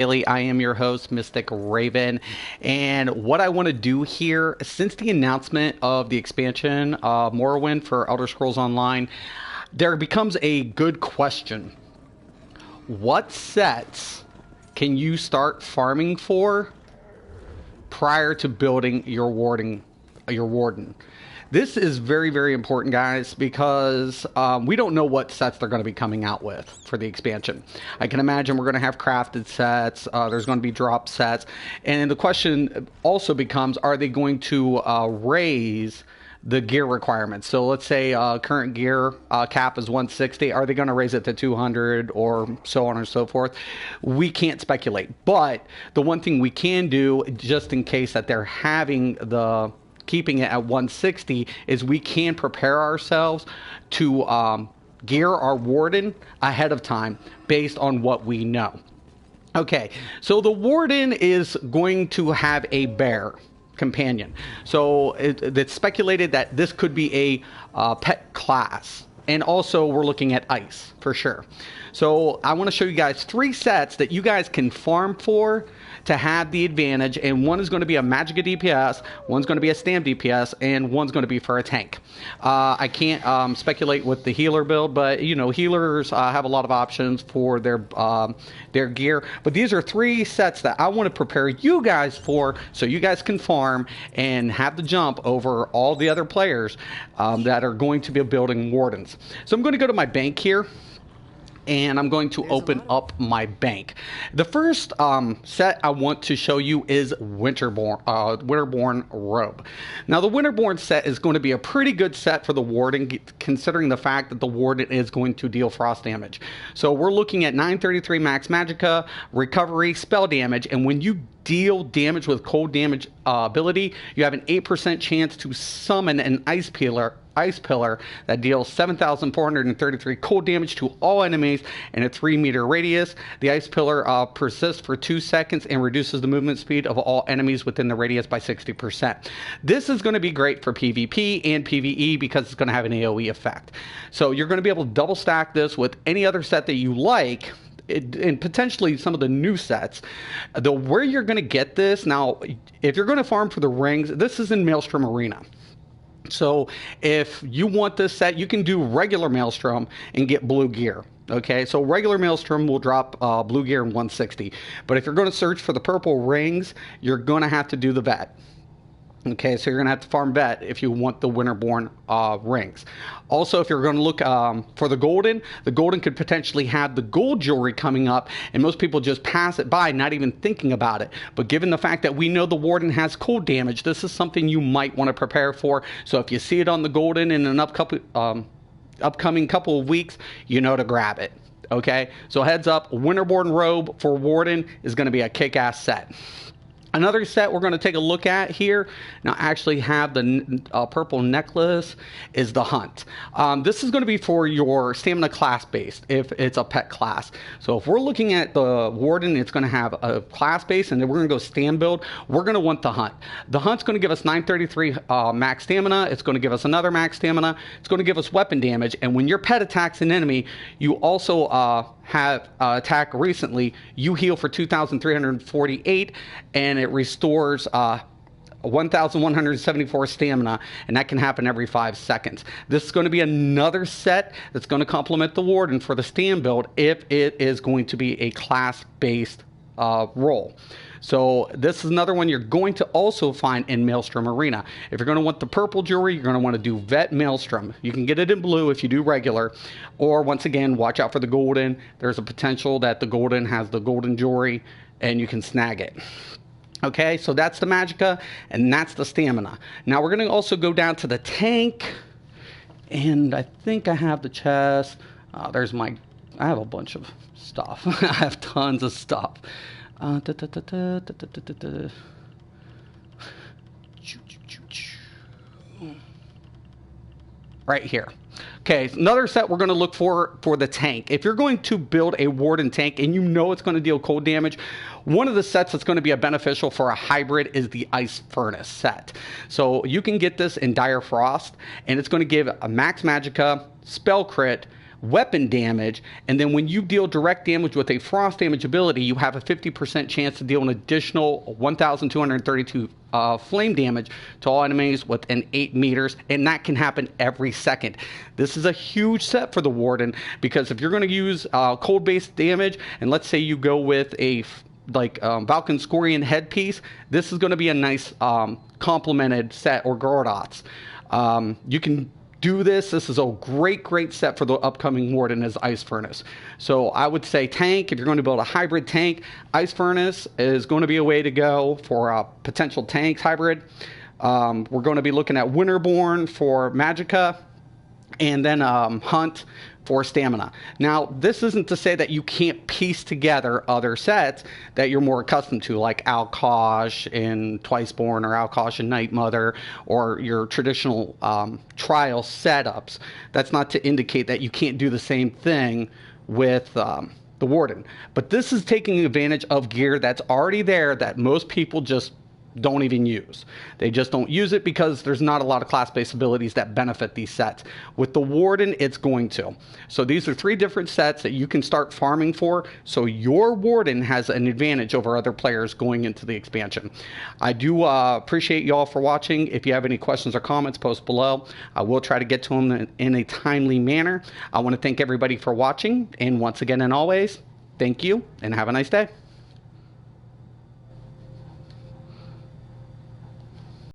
Daily. I am your host, Mystic Raven. And what I want to do here, since the announcement of the expansion, Morrowind for Elder Scrolls Online, there becomes a good question. What sets can you start farming for prior to building your warden? This is very, very important, guys, because we don't know what sets they're going to be coming out with for the expansion. I can imagine we're going to have crafted sets. There's going to be drop sets. And the question also becomes, are they going to raise the gear requirements? So let's say current gear cap is 160. Are they going to raise it to 200 or so on and so forth? We can't speculate. But the one thing we can do, just in case that they're keeping it at 160, is we can prepare ourselves to gear our warden ahead of time based on what we know. Okay, so the warden is going to have a bear companion. So it's speculated that this could be a pet class. And also we're looking at ice for sure. So I want to show you guys 3 sets that you guys can farm for to have the advantage, and one is going to be a Magicka DPS, one's going to be a Stam DPS, and one's going to be for a tank. I can't speculate with the healer build, but you know, healers have a lot of options for their gear. But these are 3 sets that I want to prepare you guys for, so you guys can farm and have the jump over all the other players that are going to be building wardens. So I'm going to go to my bank here, and I'm going to open up my bank. The first set I want to show you is Winterborn Robe. Now, the Winterborn set is going to be a pretty good set for the Warden, considering the fact that the Warden is going to deal frost damage. So we're looking at 933 max Magicka, recovery, spell damage, and when you deal damage with cold damage ability, you have an 8% chance to summon an ice pillar that deals 7,433 cold damage to all enemies in a 3-meter radius. The ice pillar persists for 2 seconds and reduces the movement speed of all enemies within the radius by 60%. This is going to be great for PvP and PvE because it's going to have an AoE effect. So you're going to be able to double stack this with any other set that you like, and potentially some of the new sets. Where you're going to get this, now, if you're going to farm for the rings, this is in Maelstrom Arena. So if you want this set, you can do regular Maelstrom and get blue gear. Okay, so regular Maelstrom will drop blue gear in 160. But if you're going to search for the purple rings, you're going to have to do the vet. Okay, so you're going to have to farm vet if you want the Winterborn rings. Also, if you're going to look for the golden could potentially have the gold jewelry coming up, and most people just pass it by, not even thinking about it. But given the fact that we know the Warden has cold damage, this is something you might want to prepare for. So if you see it on the golden in an upcoming couple of weeks, you know to grab it. Okay, so heads up, Winterborn Robe for Warden is going to be a kick-ass set. Another set we're going to take a look at here, now actually have the purple necklace, is the Hunt. This is going to be for your stamina class based, if it's a pet class. So if we're looking at the Warden, it's going to have a class base, and then we're going to go Stam build. We're going to want the Hunt. The Hunt's going to give us 933 max stamina. It's going to give us another max stamina. It's going to give us weapon damage, and when your pet attacks an enemy, you also have attack recently, you heal for 2,348, and it restores 1,174 stamina, and that can happen every 5 seconds. This is going to be another set that's going to complement the Warden for the Stam build if it is going to be a class-based role. So this is another one you're going to also find in Maelstrom Arena. If you're going to want the purple jewelry, you're going to want to do Vet Maelstrom. You can get it in blue if you do regular, or once again, watch out for the golden. There's a potential that the golden has the golden jewelry, and you can snag it. Okay, so that's the Magicka, and that's the stamina. Now we're going to also go down to the tank, and I think I have the chest. I have a bunch of stuff. I have tons of stuff. Right here. Okay, another set we're going to look for the tank. If you're going to build a Warden tank and you know it's going to deal cold damage, one of the sets that's going to be beneficial for a hybrid is the Ice Furnace set. So you can get this in Dire Frost, and it's going to give a max Magicka, spell crit, weapon damage, and then when you deal direct damage with a frost damage ability, you have a 50% chance to deal an additional 1,232 flame damage to all enemies within 8 meters, and that can happen every second. This is a huge set for the Warden, because if you're going to use cold-based damage, and let's say you go with a Valken Scorian headpiece, this is going to be a nice complemented set, or Gordots. You can do this. This is a great set for the upcoming Warden as Ice Furnace. So I would say tank, if you're going to build a hybrid tank, Ice Furnace is going to be a way to go for potential tanks hybrid. We're going to be looking at Winterborn for Magicka, and then Hunt for stamina. Now, this isn't to say that you can't piece together other sets that you're more accustomed to, like Alkosh and Twiceborn, or Alkosh and Night Mother, or your traditional trial setups. That's not to indicate that you can't do the same thing with the Warden. But this is taking advantage of gear that's already there that most people just don't even use. They just don't use it because there's not a lot of class-based abilities that benefit these sets. With the Warden, it's going to. So these are 3 different sets that you can start farming for, so your Warden has an advantage over other players going into the expansion. I do appreciate y'all for watching. If you have any questions or comments, post below. I will try to get to them in a timely manner. I want to thank everybody for watching, and once again and always, thank you, and have a nice day.